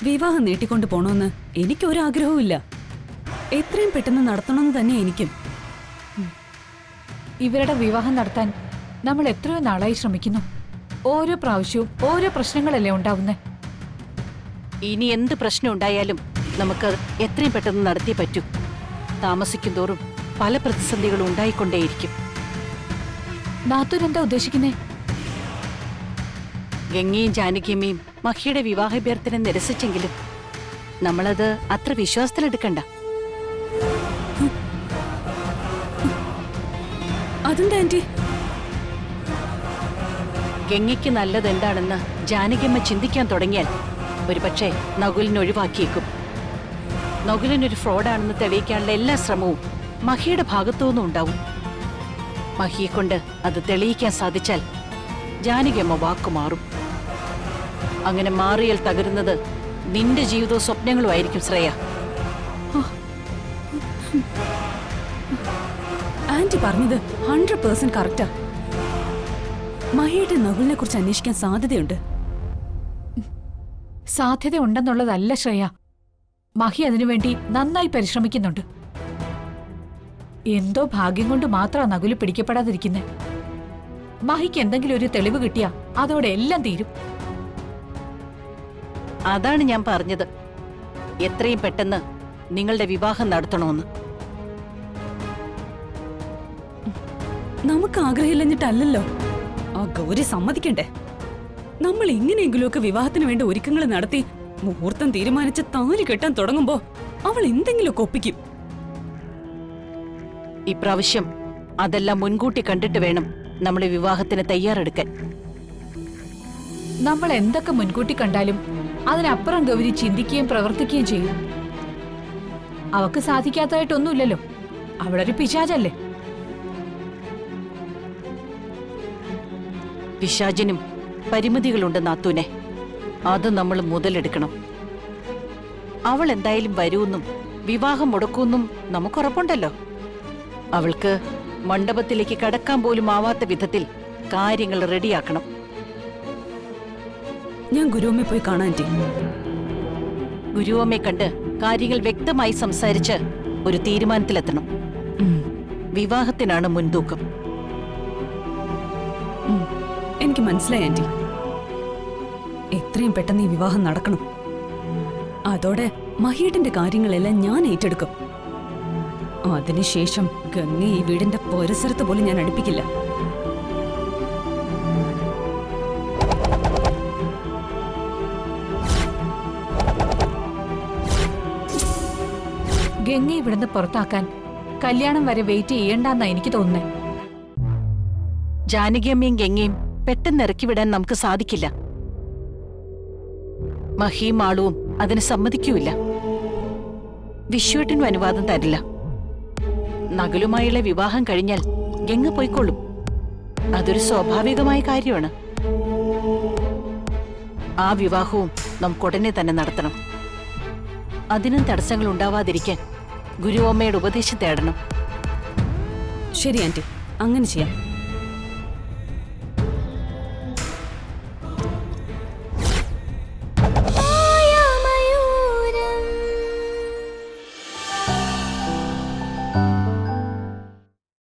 വിവാഹം നീട്ടിക്കൊണ്ടു പോണോന്ന് എനിക്കൊരാഗ്രഹവും ഇല്ല. എത്രയും പെട്ടെന്ന് നടത്തണമെന്ന് തന്നെ എനിക്കും. ഇവരുടെ വിവാഹം നടത്താൻ നമ്മൾ എത്രയോ നാളായി ശ്രമിക്കുന്നു. ഓരോ പ്രാവശ്യവും ഓരോ പ്രശ്നങ്ങളല്ലേ ഉണ്ടാവുന്നേ. ഇനി എന്ത് പ്രശ്നം ഉണ്ടായാലും നമുക്ക് എത്രയും പെട്ടെന്ന് നടത്തിയേ പറ്റൂ. താമസിക്കും തോറും പല പ്രതിസന്ധികളും ഉണ്ടായിക്കൊണ്ടേയിരിക്കും. നാത്തൂരെന്താ ഉദ്ദേശിക്കുന്നേ? ഗംഗയും ജാനകിയമ്മയും മഹിയുടെ വിവാഹാഭ്യർത്ഥന നിരസിച്ചെങ്കിലും നമ്മളത് അത്ര വിശ്വാസത്തിലെടുക്കണ്ട. അതെന്താ ആന്റി? ഗംഗയ്ക്ക് നല്ലതെന്താണെന്ന് ജാനകിയമ്മ ചിന്തിക്കാൻ തുടങ്ങിയാൽ ഒരുപക്ഷെ നകുലിനെ ഒഴിവാക്കിയേക്കും. നകുലിനൊരു ഫ്രോഡാണെന്ന് തെളിയിക്കാനുള്ള എല്ലാ ശ്രമവും മഹിയുടെ ഭാഗത്തുനിന്നും ഉണ്ടാവും. മഹിയെ കൊണ്ട് അത് തെളിയിക്കാൻ സാധിച്ചാൽ ജാനകിയമ്മ വാക്കുമാറും. അങ്ങനെ മാറിയാൽ തകരുന്നത് നിന്റെ ജീവിതവും സ്വപ്നങ്ങളും ആയിരിക്കും ശ്രേയ. ആന്റി പറഞ്ഞത് 100% കറക്റ്റാ. മഹിയുടെ നകുലിനെ കുറിച്ച് അന്വേഷിക്കാൻ സാധ്യതയുണ്ട്. സാധ്യത ഉണ്ടെന്നുള്ളതല്ല ശ്രേയ, മഹി അതിനുവേണ്ടി നന്നായി പരിശ്രമിക്കുന്നുണ്ട്. എന്തോ ഭാഗ്യം കൊണ്ട് മാത്രമാ നകുല് പിടിക്കപ്പെടാതിരിക്കുന്നെ. മഹിക്ക് എന്തെങ്കിലും ഒരു തെളിവ് കിട്ടിയാ അതോടെ എല്ലാം തീരും. അതാണ് ഞാൻ പറഞ്ഞത്, എത്രയും പെട്ടെന്ന് നിങ്ങളുടെ വിവാഹം നടത്തണമെന്ന്. നമുക്ക് ആഗ്രഹമില്ലഞ്ഞിട്ടല്ലോ, ആ ഗൗരി സമ്മതിക്കണ്ടേ? നമ്മൾ എങ്ങനെയെങ്കിലുമൊക്കെ വിവാഹത്തിന് വേണ്ട ഒരുക്കങ്ങൾ നടത്തി മുഹൂർത്തം തീരുമാനിച്ച് താലി കെട്ടാൻ തുടങ്ങുമ്പോ അവൾ എന്തെങ്കിലുമൊക്കെ ഒപ്പിക്കും. ഇപ്രാവശ്യം അതെല്ലാം മുൻകൂട്ടി കണ്ടിട്ട് വേണം നമ്മൾ വിവാഹത്തിന് തയ്യാറെടുക്കാൻ. നമ്മൾ എന്തൊക്കെ മുൻകൂട്ടി കണ്ടാലും അതിനപ്പുറം ഗൗരി ചിന്തിക്കുകയും പ്രവർത്തിക്കുകയും ചെയ്യും. അവക്ക് സാധിക്കാത്തതായിട്ടൊന്നുമില്ലല്ലോ, അവളൊരു പിശാചല്ലേ. പിശാചിനും പരിമിതികളുണ്ട് നാത്തൂനെ, അത് നമ്മൾ മുതലെടുക്കണം. അവൾ എന്തായാലും വരുമെന്നും വിവാഹം മുടക്കുമെന്നും നമുക്കുറപ്പുണ്ടല്ലോ. അവൾക്ക് മണ്ഡപത്തിലേക്ക് കടക്കാൻ പോലും ആവാത്ത വിധത്തിൽ കാര്യങ്ങൾ റെഡിയാക്കണം. ഞാൻ ഗുരുവമ്മയെ പോയി കാണാൻ. ഗുരുവമ്മയെ കണ്ട് കാര്യങ്ങൾ വ്യക്തമായി സംസാരിച്ച് ഒരു തീരുമാനത്തിലെത്തണം. വിവാഹത്തിനാണ് മുൻതൂക്കം. എനിക്ക് മനസ്സിലായി ആന്റി. എത്രയും പെട്ടെന്ന് ഈ വിവാഹം നടക്കണം. അതോടെ മഹിയേട്ടന്റെ കാര്യങ്ങളെല്ലാം ഞാൻ ഏറ്റെടുക്കും. അതിനുശേഷം ഗംഗ ഈ വീടിന്റെ പരിസരത്ത് പോലും ഞാൻ അടുപ്പിക്കില്ല. ഗംഗ ഇവിടുന്ന് പുറത്താക്കാൻ കല്യാണം വരെ വെയിറ്റ് ചെയ്യണ്ടെന്നാ എനിക്ക് തോന്നുന്നേ. ജാനകിയമ്മയും ഗംഗയും പെട്ടെന്ന് ഇറക്കിവിടാൻ നമുക്ക് സാധിക്കില്ല. മഹിയും ആളുവും അതിന് സമ്മതിക്കൂല. വിശ്വേട്ടനും അനുവാദം തരില്ല. നകുലുമായുള്ള വിവാഹം കഴിഞ്ഞാൽ ഗംഗ പോയിക്കൊള്ളും. അതൊരു സ്വാഭാവികമായ കാര്യമാണ്. ആ വിവാഹവും നമുക്കുടനെ തന്നെ നടത്തണം. അതിനും തടസ്സങ്ങൾ ഉണ്ടാവാതിരിക്കാൻ ഗുരുവമ്മയുടെ ഉപദേശം തേടണം. ശരി ആന്റി, അങ്ങനെ ചെയ്യാം.